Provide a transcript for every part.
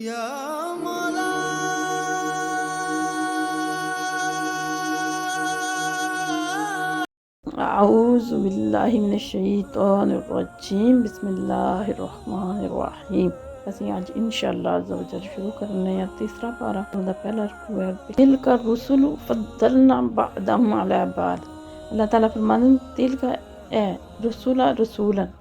یا مولا اعوذ باللہ من الشیطان الرجیم بسم اللہ الرحمن الرحیم۔ ਅਸੀਂ ਅੱਜ انشاءاللہ عز و جل شروع کرنے ہیں تیسرا پارا، ਉਹਦਾ ਪਹਿਲਾ ਰਕੂ ਹੈ تلک الرسل فضلنا بعضهم على بعض۔ اللہ تعالیٰ فرماتے ہیں تلک اے رسولا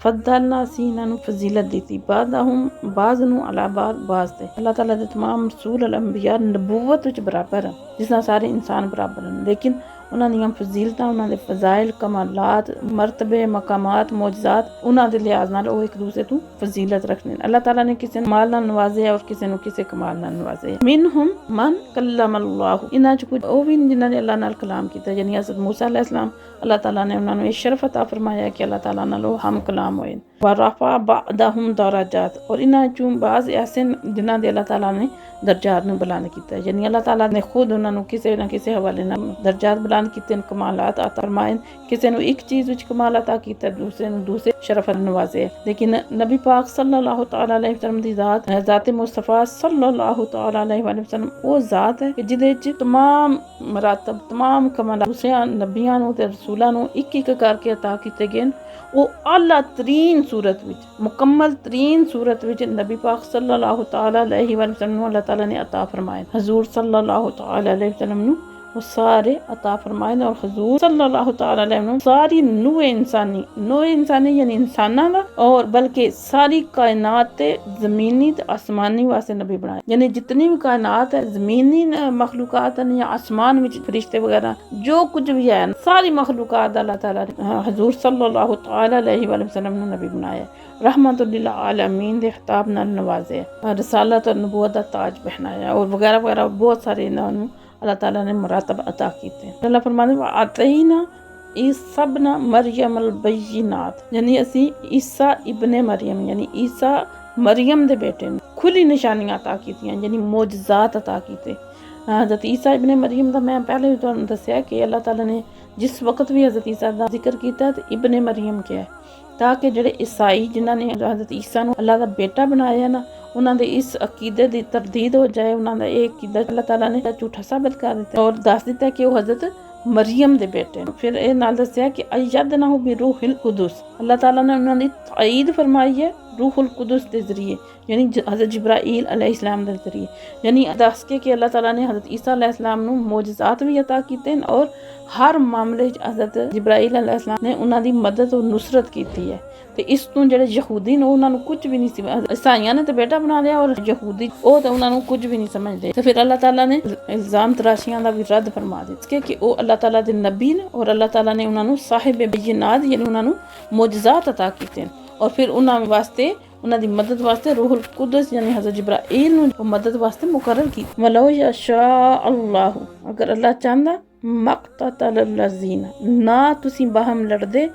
فضلنا اسی انہاں نوں فضیلت دیتی بعضهم بعض نوں علی بعض بعض تے۔ اللہ تعالیٰ دے تمام رسول الانبیاء نبوت وچ برابر ہیں، جس نال سارے انسان برابر ہیں، لیکن انہاں دیاں فضیلتاں، انہاں دے فضائل، کمالات، مرتبے، مقامات، معجزات، انہاں دے لحاظ نال وہ ایک دوسرے تو فضیلت رکھنے۔ اللہ تعالیٰ نے کسی کمال نال نوازیا اور کسی نو کسی کمال نال نوازیا۔ منہم من کلم اللہ، انہاں چ کچھ او بھی جنہاں نے اللہ نال کلام کیتا، یعنی حضرت موسیٰ علیہ السلام، اللہ تعالیٰ نے انہاں نو یہ شرف عطا فرمایا کہ اللہ تعالیٰ نال ہم کلام ہوئے۔ ورفع بعضهم درجات، اور انہاں چوں بعض ایسے جنہاں دے اللہ تعالیٰ نے درجات نو بلند کیتا ہے، یعنی اللہ تعالیٰ نے خود انہاں نو کسی نہ کسی حوالے نال درجات بلند کیتے، کمالات عطا فرمائے۔ کسی نو ایک چیز وچ کمال عطا کیتا، دوسرے نو دوسرے شرف نوازے۔ لیکن نبی پاک صلی اللہ تعالی علیہ وسلم دی ذات مصطفیٰ صلی اللہ تعالی علیہ وسلم وہ ذات ہے کہ جدے وچ تمام مراتب، تمام کمالات دوسرے نبیاں نو تے رسولاں نو ایک ایک کر کے عطا کیتے گئے۔ وہ اعلیٰ ترین صورت وچ، مکمل ترین صورت وچ نبی پاک صلی اللہ تعالی علیہ وسلم اللہ تعالیٰ نے عطا فرمائے۔ حضور صلی اللہ تعالی علیہ وسلم نو وہ سارے عطا فرمائے، اور حضور صلی اللہ تعالی علیہ وسلم ساری نوع انسانی یعنی انساناں دا، اور بلکہ ساری کائنات تے زمینی تے آسمانی واسطے نبی بنائے، یعنی جتنی بھی کائنات ہے، زمینی مخلوقات ہیں یا آسمان وچ فرشتے وغیرہ جو کچھ بھی ہے، ساری مخلوقات اللہ تعالیٰ نے حضور صلی اللہ تعالی علیہ وسلم نے نبی بنایا، رحمت للعالمین دے خطاب نال نوازے، رسالت اور نبوت دا تاج پہنایا، اور وغیرہ وغیرہ بہت سارے انہاں نوں اللہ تعالیٰ نے مراتب عطا کیتے ہیں۔ اللہ فرماتے ہیں وَآتَيْنَا عِیسیٰ ابْنَ مریم البینات، یعنی اسی عیسیٰ ابن مریم یعنی عیسیٰ مریم دے بیٹے نے کھلی نشانیاں عطا کیتیاں، یعنی معجزات عطا کیتے۔ حضرت عیسیٰ ابن مریم دا میں پہلے بھی تمہیں دسیا کہ اللہ تعالیٰ نے جس وقت بھی حضرت عیسیٰ دا ذکر کیتا ہے تو ابن مریم کیا ہے، تاکہ جڑے عیسائی جنہاں نے حضرت عیسیٰ نو اللہ دا بیٹا بنایا نا، انہاں دے اس عقیدے دی تردید ہو جائے، انہاں دا ایک عقیدہ اللہ تعالیٰ نے جھوٹا ثابت کر دیتا اور دس دیتا ہے کہ وہ حضرت مریم دے بیٹے ہیں۔ پھر اے نال دسیا کہ ایدنہ بروح القدس، اللہ تعالیٰ نے انہاں دی تائید فرمائی ہے روح القدس دے ذریعے، یعنی حضرت جبرائیل علیہ السلام دے ذریعے، یعنی دس کے کہ اللہ تعالیٰ نے حضرت عیسیٰ علیہ السلام نو معجزات بھی عطا کیتے ہیں، اور ہر معاملے حضرت جبرائیل علیہ السلام نے انہاں دی مدد اور نصرت کیتی ہے۔ تے اس تو جڑے یہودی نے انہاں نو کچھ بھی نہیں سی، عیسائیاں نے تے بیٹا بنا لیا، اور یہودی او تے انہاں نو کچھ بھی نہیں سمجھدے۔ تے پھر اللہ تعالیٰ نے الزام تراشیاں دا بھی رد فرما دتا کہ او اللہ تعالیٰ دے نبی نے، اور اللہ تعالیٰ نے انہاں نو صاحب بینات یعنی انہاں نو معجزات عطا کیتے ہیں، اور پھر انہاں واسطے انہاں دی مدد واسطے روح القدس یعنی حضرت جبرائیل نو مدد واسطے مقرر کی۔ وَلَوْ يَشَاءَ اللَّهُ، اگر اللہ چاہندا مَقْتَتَلَ الَّذِينَ، نہ تسی باہم لڑدے،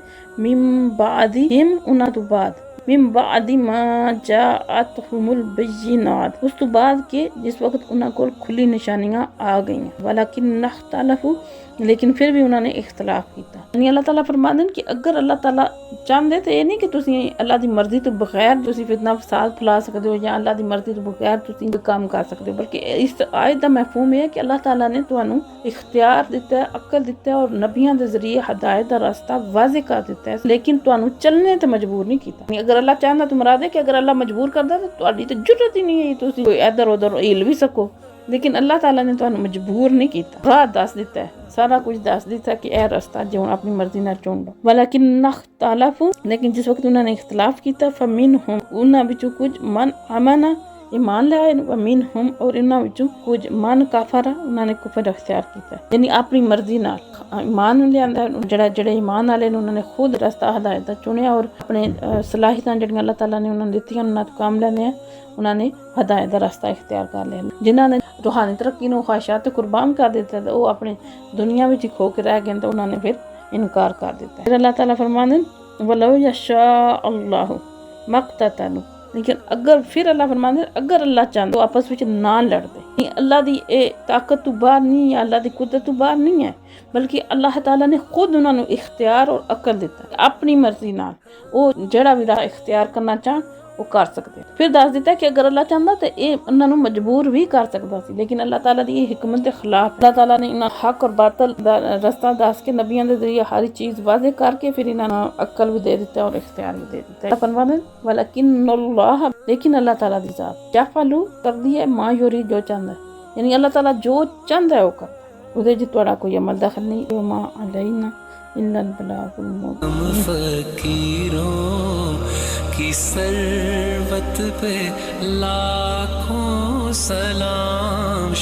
من بعدہم انہاں تو بعد، من بعد ما جاءتہم البینات، اس تو بعد کہ جس وقت انہاں کول کھلی نشانیاں آ گئیں، وَلَكِنَّ اخْتَلَفُوا، لیکن پھر بھی انہوں نے اختلاف کیتا۔ یعنی اللہ تعالیٰ فرماتے ہیں کہ اگر اللہ تعالیٰ چاہتے تو یہ نہیں کہ تسی اللہ دی مرضی تو بغیر تسی فتنہ فساد پھیلا سکتے ہو، یا اللہ دی مرضی تو بغیر تسی کام کر سکتے ہو، بلکہ اس آیت دا مفہوم یہ ہے کہ اللہ تعالیٰ نے تانوں اختیار دیتا ہے، عقل دیتا ہے، اور نبیوں دے ذریعے ہدایت دا راستہ واضح کر دیتا ہے، لیکن تانوں چلنے تے مجبور نہیں کیتا۔ یعنی اگر اللہ چاہتا تو مراد ہے کہ اگر اللہ مجبور کردا تو تہاڈی تے جرت ہی نہیں ہے تسی کوئی ادھر ادھر ہل بھی سکو، لیکن اللہ تعالیٰ نے تانوں مجبور نہیں کیتا، راہ دس دیتا ہے، سارا کچھ دس دیتا کہ اے رستہ جو اپنی مرضی نہ چن لو۔ ولیکن اختلافوا، لیکن جس وقت انہوں نے اختلاف کیتا، فمنہم، انہاں وچوں کچھ من آمن، ایمان لے آئے، ومنہم، اور انہاں وچوں کچھ من کافر، انہوں نے کفر اختیار کیتا، یعنی اپنی مرضی نال ایمان لے آندا، جڑے ایمان والے نے انہوں نے خود رستہ ہدایت دا چنیا، اور اپنے صلاحیتاں جڑیاں اللہ تعالیٰ نے انہوں نے دتیاں انہاں تو کام لینے ہیں، انہوں نے ہدایت دا راستہ اختیار کر لیا۔ جنہاں نے روحانی ترقی نو خواہشات قربان کر دیتا ہے، وہ اپنے دنیا وچ کھو کے رہ گئے، تو انہوں نے پھر انکار کر دیتا ہے۔ پھر اللہ تعالیٰ فرماتے ہیں وَلَوْ يَشَاءَ اللَّهُ مَا اقْتَتَلُوا، لیکن اگر پھر اللہ فرماتے ہیں اگر اللہ چاہتا تو آپس وچ نہ لڑ دے، اللہ دی اے طاقت تو باہر نہیں ہے، اللہ دی قدرت تو باہر نہیں ہے، بلکہ اللہ تعالیٰ نے خود انہوں نے اختیار اور عقل دیتا ہے، اپنی مرضی نال وہ جڑا بھی راہ اختیار کرنا چاہن وہ کر سکتے. پھر دس دیتا ہے کہ اگر اللہ چاہتا تو یہ انہوں نے مجبور بھی کر سکتا سی، لیکن اللہ تعالیٰ دی حکمت کے خلاف اللہ تعالیٰ نے انہاں حق اور باطل دا رستہ دس کے نبیوں کے ذریعے ہر چیز واضح کر کے پھر انہوں نے عقل بھی دے دیتا ہے اور اختیار بھی دے دیتا ہے. فرماتے ہیں ولیکن اللہ، لیکن اللہ تعالیٰ دی ذات یفعل کر دی ہے ما یرید، جو چاہتا ہے، یعنی اللہ تعالیٰ جو چاہتا ہے وہ کرتا ہے، وہ جی تھوڑا کوئی عمل دخل نہیں. وما علینا الا البلاغ المبین. فقیروں کی ثروت پہ لاکھوں سلام.